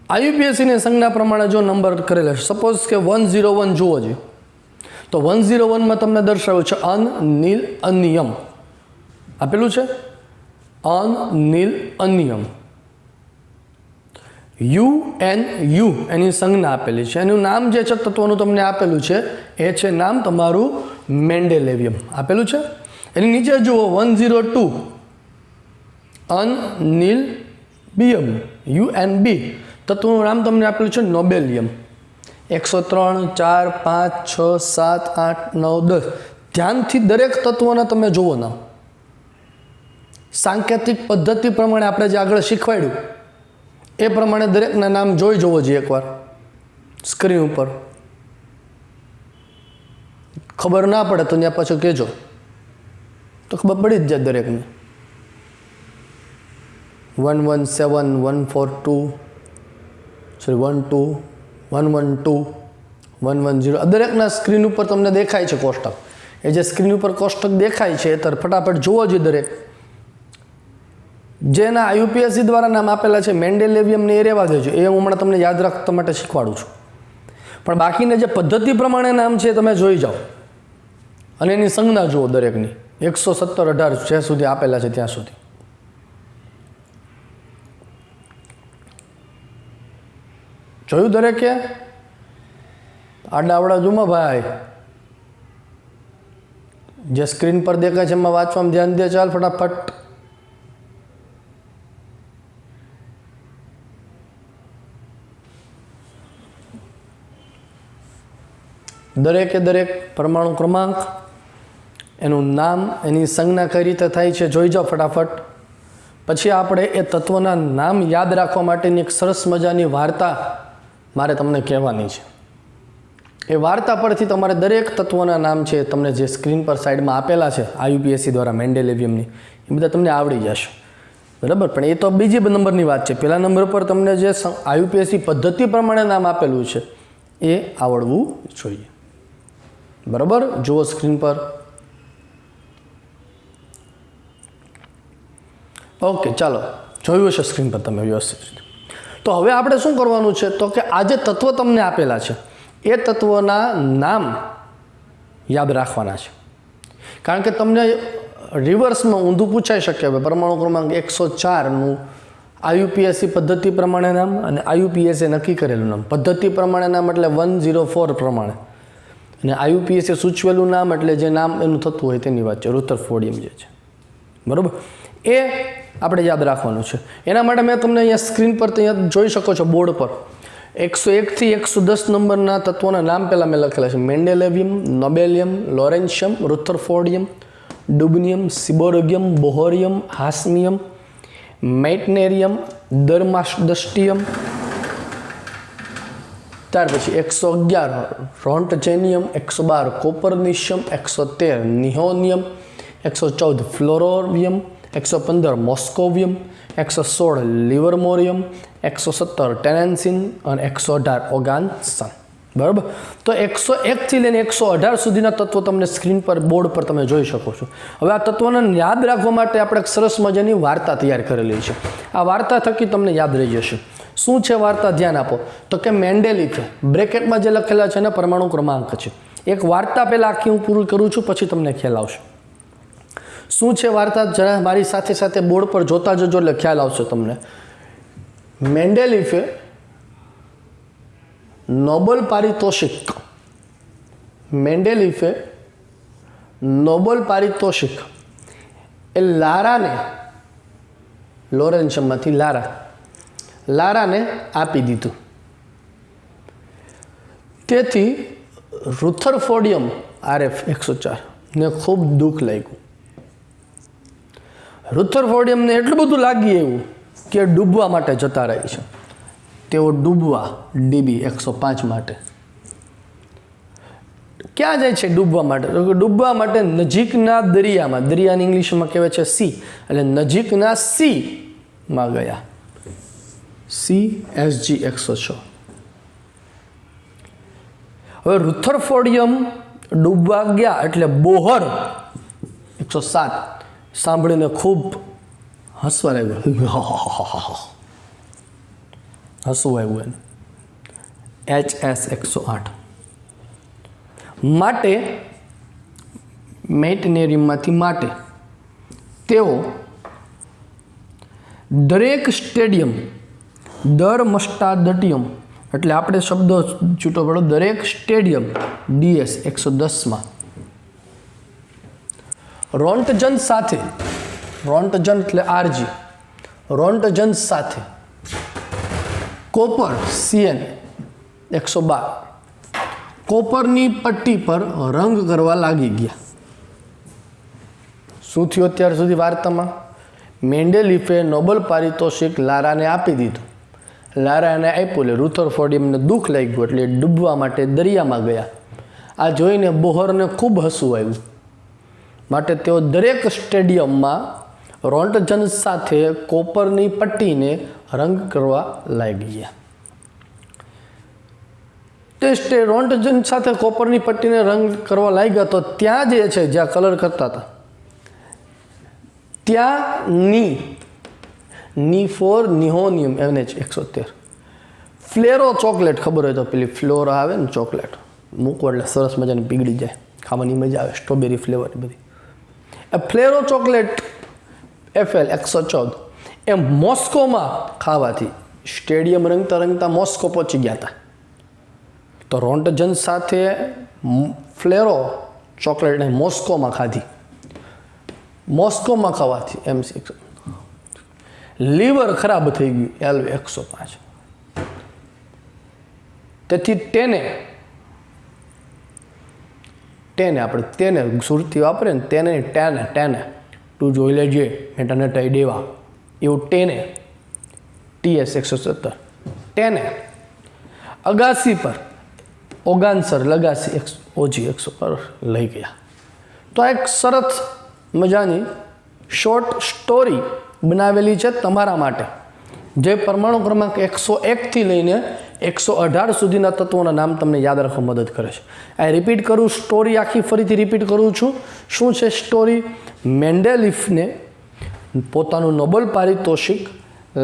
Speaker 1: આયુપીએસસીની સંજ્ઞા પ્રમાણે જો નંબર કરેલા છે. સપોઝ કે 101 જુઓ છે તો 101માં તમને દર્શાવ્યું છે અન નીલ અનિયમ આપેલું છે. અન નીલ અનિયમ. UNU એની સંજ્ઞા આપેલી છે. એનું નામ જે છે તત્વનું તમને આપેલું છે એ છે નામ તમારું મેન્ડેલેવિયમ આપેલું છે. એની નીચે જુઓ 102 અનનિલબિયમ UNB તત્વનું નામ તમને આપેલું છે નોબેલિયમ. 103 4 5 6 7 8 9 10 ધ્યાનથી દરેક તત્વના તમે જુઓ નામ. સાંકેતિક પદ્ધતિ પ્રમાણે આપણે જે આગળ શીખવાડ્યું એ પ્રમાણે દરેકના નામ જોઈ જવો જોઈએ એકવાર સ્ક્રીન ઉપર. ખબર ના પડે તો ત્યાં પાછું કહેજો તો ખબર પડી જ જાય દરેકને. 117 142 12 112 110 દરેકના સ્ક્રીન ઉપર તમને દેખાય છે કોષ્ટક. એ જે સ્ક્રીન ઉપર કોષ્ટક દેખાય છે એ ફટાફટ જોવો જોઈએ દરેક. જેના IUPAC દ્વારા નામ આપેલા છે મેન્ડેલેવિયમને એ રહેવા દેજો, એ હું હમણાં તમને યાદ રાખવા માટે શીખવાડું છું. પણ બાકીના જે પદ્ધતિ પ્રમાણે નામ છે તમે જોઈ જાઓ અને એની સંજ્ઞા જુઓ દરેકની 117 18 જ્યાં સુધી આપેલા છે ત્યાં સુધી. જોયું દરેકે? આડાવડા જુમા ભાઈ, જે સ્ક્રીન પર દેખાય છે એમાં વાંચવામાં ધ્યાન દે. ચાલ ફટાફટ. દરેકે દરેક પરમાણુ ક્રમાંક, એનું નામ, એની સંજ્ઞા કઈ રીતે થાય છે જોઈ જાઓ ફટાફટ. પછી આપણે એ તત્વના નામ યાદ રાખવા માટેની એક સરસ મજાની વાર્તા મારે તમને કહેવાની છે. એ વાર્તા પરથી તમારે દરેક તત્વના નામ છે તમને જે સ્ક્રીન પર સાઈડમાં આપેલા છે IUPAC દ્વારા મેન્ડેલેવિયમની એ બધા તમને આવડી જશે. બરાબર? પણ એ તો બીજી નંબરની વાત છે. પહેલા નંબર પર તમને જે IUPAC પદ્ધતિ પ્રમાણે નામ આપેલું છે એ આવડવું જોઈએ. બરાબર? જુઓ સ્ક્રીન પર. ઓકે, ચાલો જોયું હશે સ્ક્રીન પર તમે વ્યવસ્થિત રીતે. તો હવે આપણે શું કરવાનું છે તો કે આ જે તત્વ તમને આપેલા છે એ તત્વના નામ યાદ રાખવાના છે. કારણ કે તમને રિવર્સમાં ઊંધું પૂછાઈ શકે. હવે પરમાણુ ક્રમાંક 104નું IUPAC પદ્ધતિ પ્રમાણે નામ અને IUPAC નક્કી કરેલું નામ. પદ્ધતિ પ્રમાણે નામ એટલે 104 પ્રમાણે, અને IUPAC સૂચવેલું નામ એટલે જે નામ એનું થતું હોય તેની વાત છે, રુથરફોર્ડિયમ જે છે. બરાબર? એ આપણે યાદ રાખવાનું છે. એના માટે મેં તમને અહીંયા સ્ક્રીન પર અહીંયા જોઈ શકો છો બોર્ડ પર 101 થી 110 નંબરના તત્વોના નામ પહેલાં મેં લખેલા છે. મેન્ડેલેવિયમ, નોબેલિયમ, લોરેન્શિયમ, રુથરફોર્ડિયમ, ડુબનિયમ, સિબોરોગિયમ, બોહોરિયમ, હાસ્મિયમ, મેઇટનેરિયમ, દરમાસ્ડસ્ટિયમ. ત્યાર પછી 111 રોન્ટજેનિયમ, 112 કોપરનિશિયમ, 113 નિહોનિયમ, 114 ફ્લોરોવિયમ, 115 મોસ્કોવિયમ, 116 લિવરમોરિયમ, 117 ટેનેન્સિન અને 118 ઓગાન્સન. બરાબર? તો 101 થી લઈને 118 સુધીના તત્વો તમને સ્ક્રીન પર બોર્ડ પર તમે જોઈ શકો છો. હવે આ તત્વોને યાદ રાખવા માટે આપણે એક સરસ મજાની વાર્તા તૈયાર કરેલી છે. આ વાર્તા થકી તમને યાદ રહી જશે. શું છે વાર્તા? ધ્યાન આપો. તો કે મેન્ડેલિફે બ્રેકેટમાં જે લખેલા છે ને પરમાણુ ક્રમાંક છે. એક વાર્તા પહેલાં આખી હું પૂરું કરું છું પછી તમને ખ્યાલ આવશે. શું છે વાર્તા? જરા મારી સાથે સાથે બોર્ડ પર જોતા જજો એટલે ખ્યાલ આવશે તમને. મેન્ડેલિફે નોબેલ પારિતોષિક એ લોરેન્શિયમમાંથી લારાને આપી દીધું. તેથી રુથરફોર્ડિયમ RF 104 ને ખૂબ દુઃખ લાગ્યું. રુથરફોર્ડિયમને એટલું બધું લાગી એવું કે ડૂબવા માટે જતા રહે છે. તેઓ ડૂબવા DB 105 માટે ક્યાં જાય છે? ડૂબવા માટે. તો ડૂબવા માટે નજીકના દરિયામાં, દરિયાની ઇંગ્લિશમાં કહેવાય છે સી, એટલે નજીકના સીમાં ગયા. CSG 106. હવે રુથરફોર્ડિયમ ડૂબવા ગયા એટલે બોહર 107 સાંભળીને ખૂબ હસવા લાગ્યું. હસવું આવ્યું એને. HS 108 માટે મેઇટનેરિયમમાંથી માટે તેઓ દરેક સ્ટેડિયમ ધર્મસ્ટાડટિયમ એટલે આપણે શબ્દ છૂટો પડો, દરેક સ્ટેડિયમ DS 110માં રોન્ટજન સાથે, રોન્ટજન એટલે RG, રોન્ટજન સાથે કોપર CN 112 કોપરની પટ્ટી પર રંગ કરવા લાગી ગયા. શું થયું અત્યાર સુધી વાર્તામાં? મેન્ડેલીફે નોબેલ પારિતોષિક લારાને આપી દીધું. લારાને આપ્યું એટલે રુથરફોર્ડિયમને દુઃખ લાગ્યું એટલે ડૂબવા માટે દરિયામાં ગયા. આ જોઈને બોહરને ખૂબ હસવું આવ્યું, માટે તેઓ દરેક સ્ટેડિયમમાં રોન્ટજન સાથે કોપરની પટ્ટીને રંગ કરવા લાગી ગયા. તે રોન્ટજન સાથે કોપરની પટ્ટીને રંગ કરવા લાગ્યા તો ત્યાં જે છે જ્યાં કલર કરતા હતા ત્યાં ની ફોર નિહોનિયમ NH 113 ફ્લેરો ચોકલેટ, ખબર હોય તો પેલી ફ્લોરા આવે ને ચોકલેટ, મૂકો એટલે સરસ મજાની પીગળી જાય, ખાવાની મજા આવે, સ્ટ્રોબેરી ફ્લેવરની બધી. એ ફ્લેરો ચોકલેટ FL 114 એ મોસ્કોમાં ખાવાથી સ્ટેડિયમ રંગતા રંગતા મોસ્કો પહોંચી ગયા હતા. તો રોન્ટજન સાથે ફ્લેરો ચોકલેટને મોસ્કોમાં ખાધી. મોસ્કોમાં ખાવાથી MC 100 લીવર ખરાબ થઈ ગયું LV 105. તેથી તેને આપણે તેને સુરતી વાપરે ને તેને તું જોઈ લેજે મેં તને કહી દેવા એવું તેને TS 117 તેને અગાસી પર ઓગાનસર લગાસી OG 100 પર લઈ ગયા. તો એક સરસ મજાની શોર્ટ સ્ટોરી બનાવેલી છે તમારા માટે, જે પરમાણુ ક્રમાંક 101થી લઈને 118 સુધીના તત્વોના નામ તમને યાદ રાખવા મદદ કરે છે. આ રિપીટ કરું, સ્ટોરી આખી ફરીથી રિપીટ કરું છું. શું છે સ્ટોરી? મેન્ડેલીફને પોતાનું નોબેલ પારિતોષિક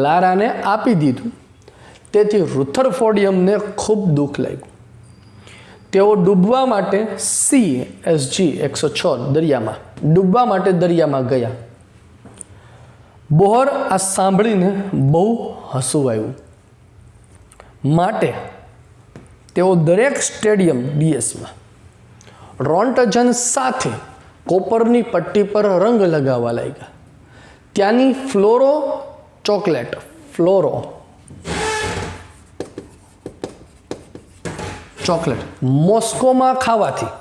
Speaker 1: લારાને આપી દીધું, તેથી રુથરફોર્ડિયમને ખૂબ દુઃખ લાગ્યું. તેઓ ડૂબવા માટે CSG 106 દરિયામાં ડૂબવા માટે દરિયામાં ગયા. બોહર આ સાંભળીને બહુ હસવું આવ્યું, માટે તેઓ દરેક સ્ટેડિયમ DSમાં રોન્ટજન સાથે કોપરની પટ્ટી પર રંગ લગાવવા લાગ્યા. ત્યાંની ફ્લોરો ચોકલેટ મોસ્કોમાં ખાવાથી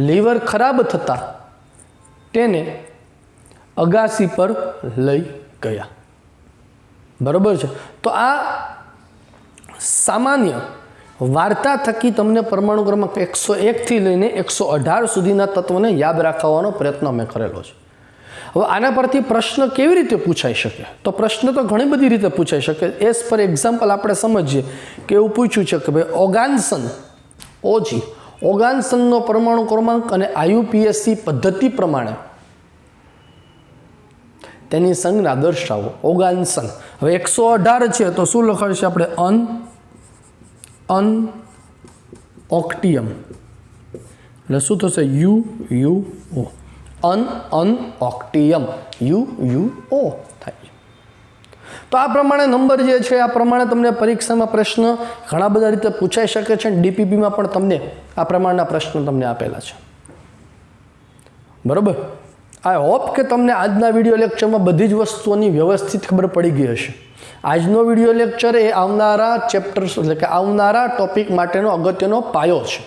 Speaker 1: લીવર ખરાબ થતાં તેને અગાસી પર લઈ ગયા. બરાબર છે? તો આ સામાન્ય વાર્તા થકી તમને પરમાણુ ક્રમાંક 101થી લઈને 118 સુધીના તત્વોને યાદ રાખવાનો પ્રયત્ન મેં કરેલો છે. હવે આના પરથી પ્રશ્ન કેવી રીતે પૂછાઈ શકે? તો પ્રશ્ન તો ઘણી બધી રીતે પૂછાઈ શકે. એઝ પર એક્ઝામ્પલ આપણે સમજીએ કે એવું પૂછ્યું છે કે ભાઈ ઓગાન્સનનો પરમાણુ ક્રમાંક અને IUPAC પદ્ધતિ પ્રમાણે તેની સંજ્ઞા દર્શાવો. ઓગાન્સન હવે 118 છે તો શું લખાશે આપણે? અનઓક્ટિયમ એટલે શું થશે? UUO અનઓક્ટિયમ UUO થાય. તો આ પ્રમાણે નંબર જે છે આ પ્રમાણે તમને પરીક્ષામાં પ્રશ્ન ઘણા બધા રીતે પૂછાઈ શકે છે. DPPમાં પણ તમને આ પ્રમાણના પ્રશ્નો તમને આપેલા છે. બરાબર? આઈ હોપ કે તમને આજના વિડીયો લેક્ચરમાં બધી જ વસ્તુઓની વ્યવસ્થિત ખબર પડી ગઈ હશે. આજનો વિડીયો લેક્ચર એ આવનારા ચેપ્ટર્સ એટલે કે આવનારા ટોપિક માટેનો અગત્યનો પાયો છે.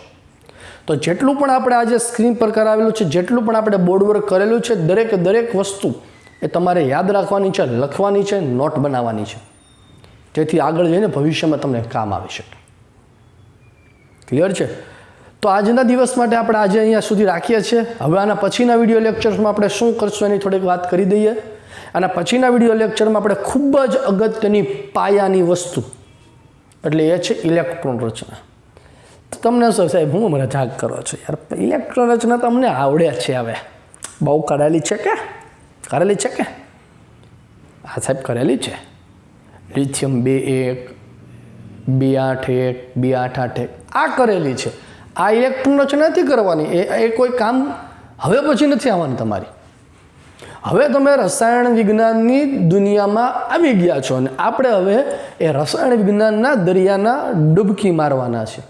Speaker 1: તો જેટલું પણ આપણે આજે સ્ક્રીન પર કરાવેલું છે, જેટલું પણ આપણે બોર્ડ વર્ક કરેલું છે, દરેક વસ્તુ એ તમારે યાદ રાખવાની છે, લખવાની છે, નોટ બનાવવાની છે, જેથી આગળ જઈને ભવિષ્યમાં તમને કામ આવી શકે. ક્લિયર છે? તો આજના દિવસ માટે આપણે આજે અહીંયા સુધી રાખીએ છીએ. હવે આના પછીના વિડીયો લેક્ચર્સમાં આપણે શું કરશું એની થોડીક વાત કરી દઈએ. આના પછીના વિડીયો લેક્ચરમાં આપણે ખૂબ જ અગત્યની પાયાની વસ્તુ એટલે એ છે ઇલેક્ટ્રોન રચના. તો તમને શું સાહેબ હું મને જાગ કરો છો યાર, ઇલેક્ટ્રોન રચના તમને આવડે છે, હવે બહુ કરેલી છે કે? હા સાહેબ કરેલી છે. લિથિયમ 2.1 2.8.1 2.8.8 આ કરેલી છે. આ ઇલેક્ટ્રોન રચના નથી કરવાની, એ કોઈ કામ હવે પછી નથી આવવાની તમારી. હવે તમે રસાયણ વિજ્ઞાનની દુનિયામાં આવી ગયા છો અને આપણે હવે એ રસાયણ વિજ્ઞાનના દરિયાના ડૂબકી મારવાના છે.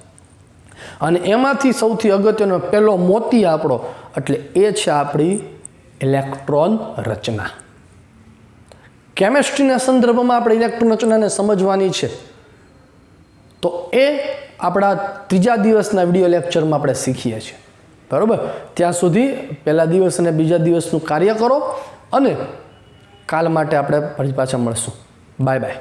Speaker 1: અને એમાંથી સૌથી અગત્યનો પહેલો મોતી આપણો એટલે એ છે આપણી ઇલેક્ટ્રોન રચના. કેમેસ્ટ્રીના સંદર્ભમાં આપણે ઇલેક્ટ્રોન રચનાને સમજવાની છે, તો એ આપણા 3જા દિવસના વિડીયો લેક્ચરમાં આપણે શીખીએ છીએ. બરાબર, ત્યાં સુધી પહેલા દિવસ અને બીજા દિવસનું કાર્ય કરો અને કાલ માટે આપણે ફરી પાછા મળશું. Bye bye.